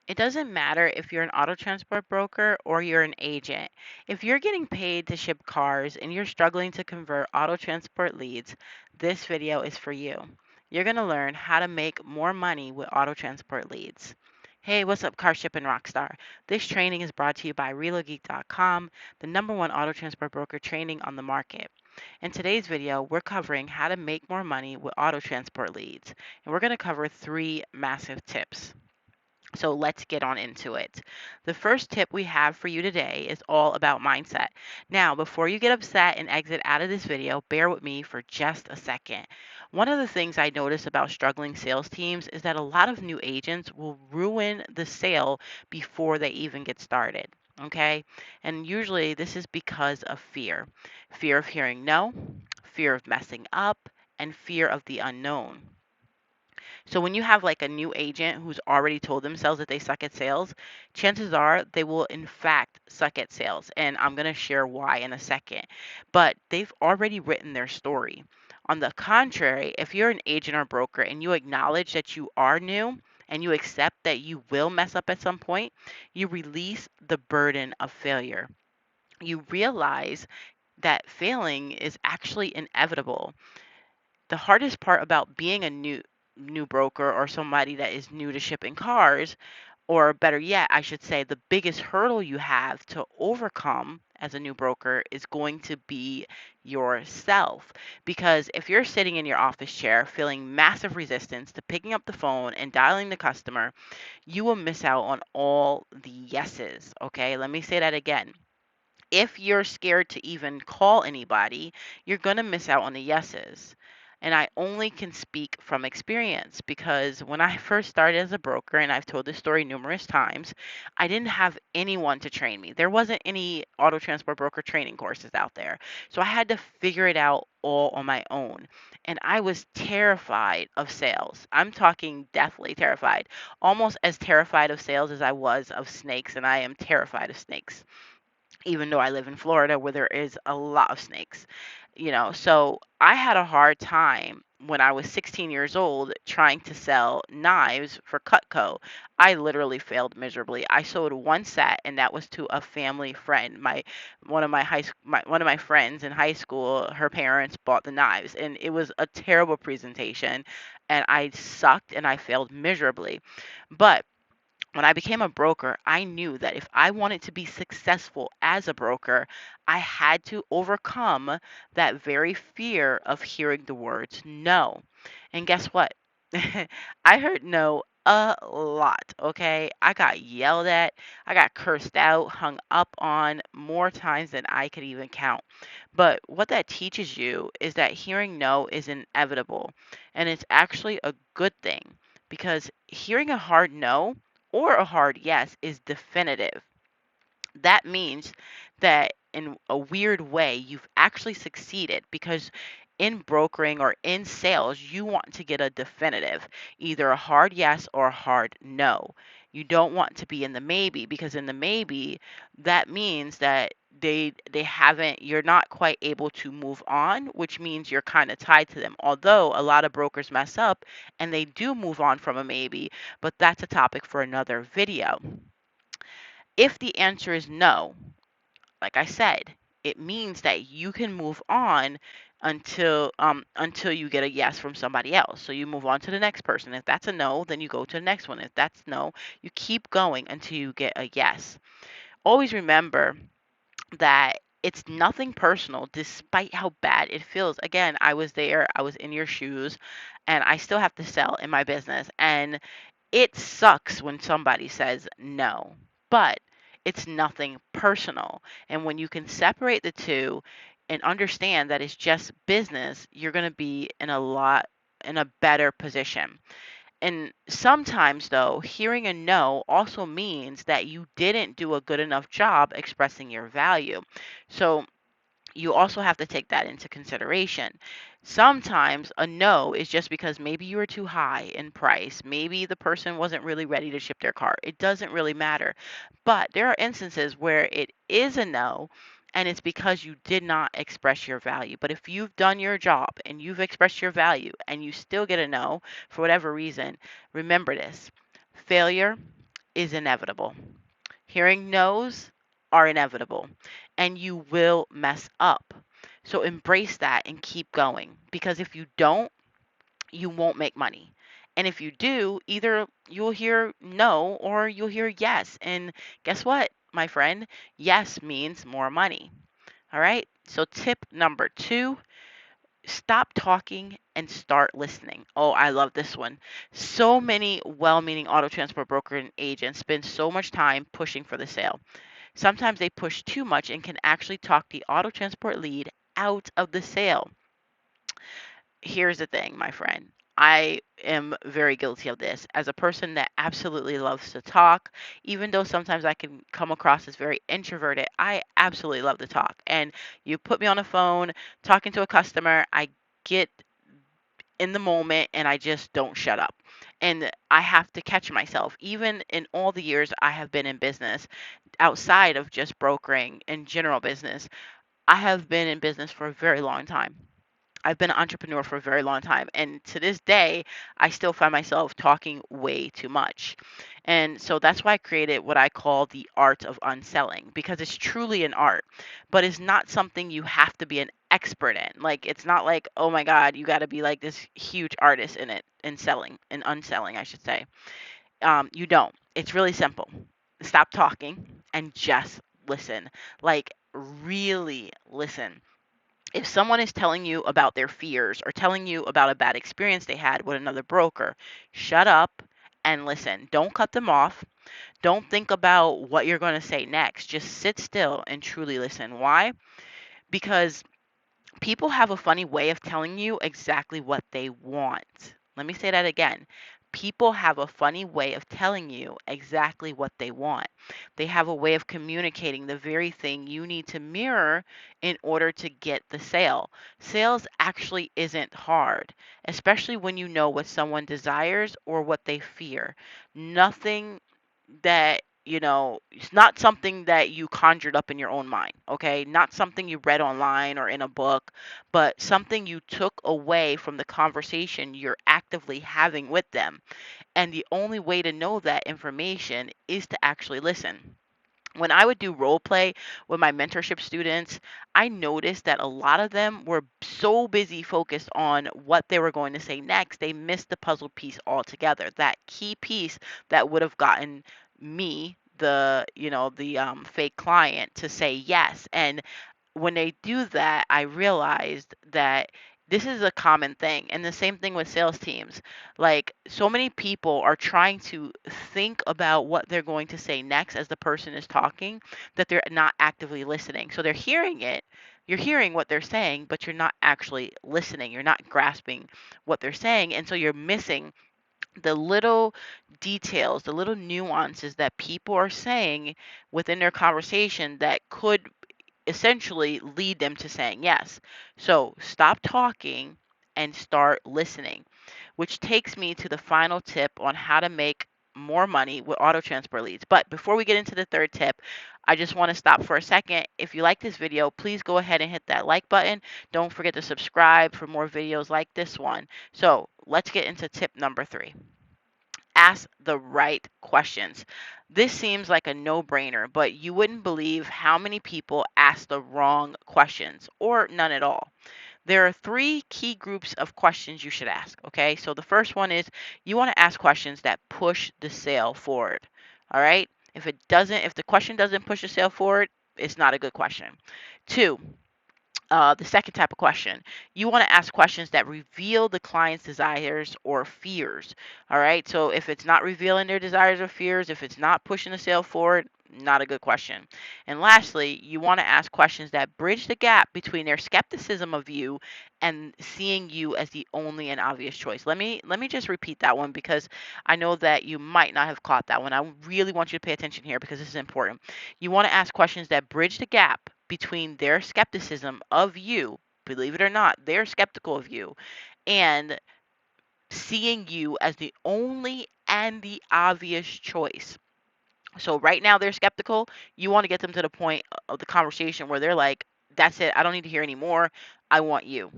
It doesn't matter if you're an auto transport broker or you're an agent. If you're getting paid to ship cars and you're struggling to convert auto transport leads, this video is for you. You're going to learn how to make more money with auto transport leads. Hey, what's up, car shipping rockstar? This training is brought to you by ReloGeek.com, the #1 auto transport broker training on the market. In today's video, we're covering how to make more money with auto transport leads, and we're going to cover 3 massive tips. So let's get on into it. The first tip we have for you today is all about mindset. Now, before you get upset and exit out of this video, bear with me for just a second. One of the things I notice about struggling sales teams is that a lot of new agents will ruin the sale before they even get started. Okay? And usually this is because of fear, fear of hearing no, fear of messing up, and fear of the unknown. So when you have like a new agent who's already told themselves that they suck at sales, chances are they will in fact suck at sales. And I'm going to share why in a second. But they've already written their story. On the contrary, if you're an agent or broker and you acknowledge that you are new and you accept that you will mess up at some point, you release the burden of failure. You realize that failing is actually inevitable. The hardest part about being a new broker or somebody that is new to shipping cars, or better yet, I should say, the biggest hurdle you have to overcome as a new broker is going to be yourself. Because if you're sitting in your office chair feeling massive resistance to picking up the phone and dialing the customer, you will miss out on all the yeses. Okay, let me say that again. If you're scared to even call anybody, you're going to miss out on the yeses. And I only can speak from experience because when I first started as a broker, and I've told this story numerous times, I didn't have anyone to train me. There wasn't any auto transport broker training courses out there. So I had to figure it out all on my own. And I was terrified of sales. I'm talking deathly terrified, almost as terrified of sales as I was of snakes. And I am terrified of snakes, even though I live in Florida where there is a lot of snakes. So I had a hard time when I was 16 years old trying to sell knives for Cutco. I literally failed miserably. I sold one set, and that was to a family friend. One of my friends in high school, her parents bought the knives, and it was a terrible presentation, and I sucked and I failed miserably. But when I became a broker, I knew that if I wanted to be successful as a broker, I had to overcome that very fear of hearing the words no. And guess what? I heard no a lot, okay? I got yelled at, I got cursed out, hung up on more times than I could even count. But what that teaches you is that hearing no is inevitable, and it's actually a good thing because hearing a hard no or a hard yes is definitive. That means that in a weird way, you've actually succeeded because in brokering or in sales, you want to get a definitive, either a hard yes or a hard no. You don't want to be in the maybe because in the maybe, that means that they haven't you're not quite able to move on, which means you're kind of tied to them. Although a lot of brokers mess up and they do move on from a maybe, but that's a topic for another video. If the answer is no, like I said, it means that you can move on until you get a yes from somebody else. So you move on to the next person. If that's a no, then you go to the next one. If that's no, you keep going until you get a yes. Always remember that it's nothing personal despite how bad it feels. Again, I was there, I was in your shoes, and I still have to sell in my business. And it sucks when somebody says no, but it's nothing personal. And when you can separate the two and understand that it's just business, you're going to be in a better position. And sometimes, though, hearing a no also means that you didn't do a good enough job expressing your value. So you also have to take that into consideration. Sometimes a no is just because maybe you were too high in price. Maybe the person wasn't really ready to ship their car. It doesn't really matter. But there are instances where it is a no and it's because you did not express your value. But if you've done your job and you've expressed your value and you still get a no for whatever reason, remember this: failure is inevitable. Hearing no's are inevitable, and you will mess up. So embrace that and keep going, because if you don't, you won't make money. And if you do, either you'll hear no or you'll hear yes. And guess what, my friend? Yes means more money. All right. So, tip number 2, stop talking and start listening. Oh, I love this one. So many well meaning auto transport broker and agents spend so much time pushing for the sale. Sometimes they push too much and can actually talk the auto transport lead out of the sale. Here's the thing, my friend. I am very guilty of this. As a person that absolutely loves to talk, even though sometimes I can come across as very introverted, I absolutely love to talk. And you put me on the phone talking to a customer, I get in the moment and I just don't shut up. And I have to catch myself. Even in all the years I have been in business, outside of just brokering and general business, I have been in business for a very long time. I've been an entrepreneur for a very long time. And to this day, I still find myself talking way too much. And so that's why I created what I call the art of unselling, because it's truly an art, but it's not something you have to be an expert in. Like, it's not like, oh my God, you got to be like this huge artist in it, in selling, in unselling, I should say. You don't. It's really simple. Stop talking and just listen. Like, really listen. If someone is telling you about their fears or telling you about a bad experience they had with another broker, shut up and listen. Don't cut them off. Don't think about what you're going to say next. Just sit still and truly listen. Why? Because people have a funny way of telling you exactly what they want. Let me say that again. People have a funny way of telling you exactly what they want. They have a way of communicating the very thing you need to mirror in order to get the sale. Sales actually isn't hard, especially when you know what someone desires or what they fear. Nothing that, it's not something that you conjured up in your own mind, okay? Not something you read online or in a book, but something you took away from the conversation you're actively having with them. And the only way to know that information is to actually listen. When I would do role play with my mentorship students, I noticed that a lot of them were so busy focused on what they were going to say next, they missed the puzzle piece altogether. That key piece that would have gotten me, the fake client, to say yes. And when they do that, I realized that this is a common thing. And the same thing with sales teams. Like, so many people are trying to think about what they're going to say next as the person is talking, that they're not actively listening. So they're hearing it. You're hearing what they're saying, but you're not actually listening. You're not grasping what they're saying. And so you're missing the little details, the little nuances that people are saying within their conversation that could essentially lead them to saying yes. So stop talking and start listening, which takes me to the final tip on how to make more money with auto transfer leads. But before we get into the third tip, I just want to stop for a second. If you like this video, please go ahead and hit that like button. Don't forget to subscribe for more videos like this one. So let's get into tip number 3. Ask the right questions. This seems like a no-brainer, but you wouldn't believe how many people ask the wrong questions or none at all. There are 3 key groups of questions you should ask, okay? So the first one is, you want to ask questions that push the sale forward. All right? If the question doesn't push the sale forward, it's not a good question. 2, the second type of question, you want to ask questions that reveal the client's desires or fears. All right. So if it's not revealing their desires or fears, if it's not pushing the sale forward, not a good question. And lastly, you want to ask questions that bridge the gap between their skepticism of you and seeing you as the only and obvious choice. Let me just repeat that one, because I know that you might not have caught that one. I really want you to pay attention here, because this is important. You want to ask questions that bridge the gap between their skepticism of you, believe it or not, they're skeptical of you, and seeing you as the only and the obvious choice. So right now they're skeptical. You want to get them to the point of the conversation where they're like, that's it. I don't need to hear any more. I want you.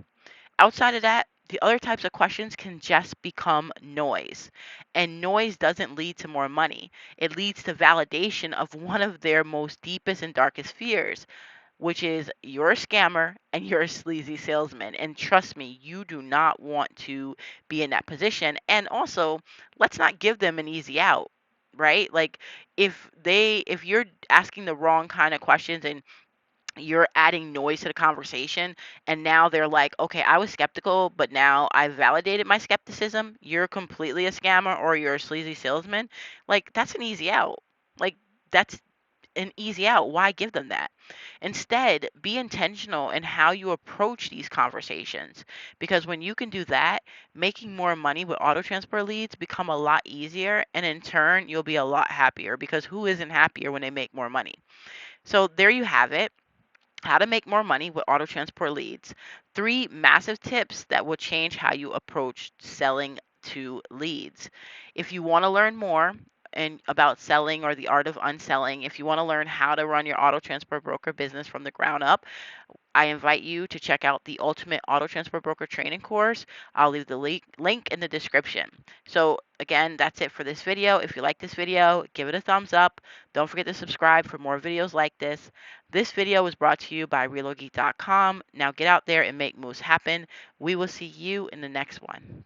Outside of that, The other types of questions can just become noise. And noise doesn't lead to more money. It leads to validation of one of their most deepest and darkest fears, which is you're a scammer and you're a sleazy salesman. And trust me, you do not want to be in that position. And also, let's not give them an easy out, right? Like if you're asking the wrong kind of questions and you're adding noise to the conversation, and now they're like, okay, I was skeptical, but now I've validated my skepticism, you're completely a scammer or you're a sleazy salesman. Like, that's an easy out. Like, that's an easy out. Why give them that? Instead, be intentional in how you approach these conversations, because when you can do that, making more money with auto transport leads become a lot easier, and in turn you'll be a lot happier, because who isn't happier when they make more money? So there you have it, how to make more money with auto transport leads. 3 massive tips that will change how you approach selling to leads. If you want to learn more and about selling or the art of unselling, if you want to learn how to run your auto transport broker business from the ground up, I invite you to check out the Ultimate Auto Transport Broker Training course. I'll leave the link in the description. So again, that's it for this video. If you like this video, give it a thumbs up. Don't forget to subscribe for more videos like this. This video was brought to you by ReloGeek.com. Now get out there and make moves happen. We will see you in the next one.